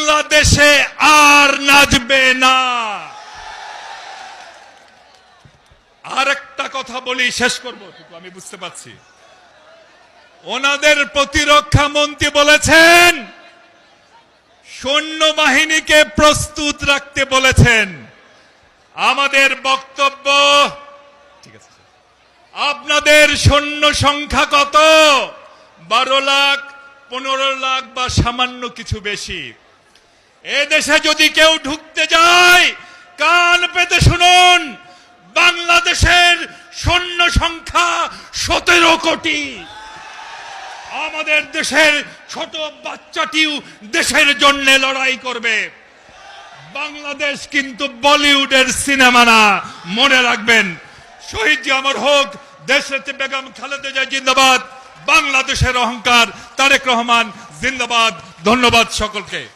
বাংলাদেশে আর নাচবে না। আরেকটা কথা বলি, শেষ করব, আমি বুঝতে পারছি। ওনাদের প্রতিরক্ষা মন্ত্রী বলেছেন সৈন্যবাহিনীকে প্রস্তুত রাখতে বলেছেন। আমাদের বক্তব্য, ঠিক আছে, আপনাদের সৈন্য সংখ্যা কত? 12 লাখ, 15 লাখ বা সামান্য কিছু বেশি। এদেশে যদি কেউ ঢুকতে যায়, কান পেতে শুনুন, বাংলাদেশের সৈন্য সংখ্যা 17 কোটি। আমাদের দেশের ছোট বাচ্চাটিও দেশের জন্য লড়াই করবে। বাংলাদেশ কিন্তু বলিউডের সিনেমা না, মনে রাখবেন। শহীদ জি অমর হোক, দেশনেত্রী বেগম খালেদা জিয়া জিন্দাবাদ, বাংলাদেশের অহংকার তারেক রহমান জিন্দাবাদ। ধন্যবাদ সকলকে।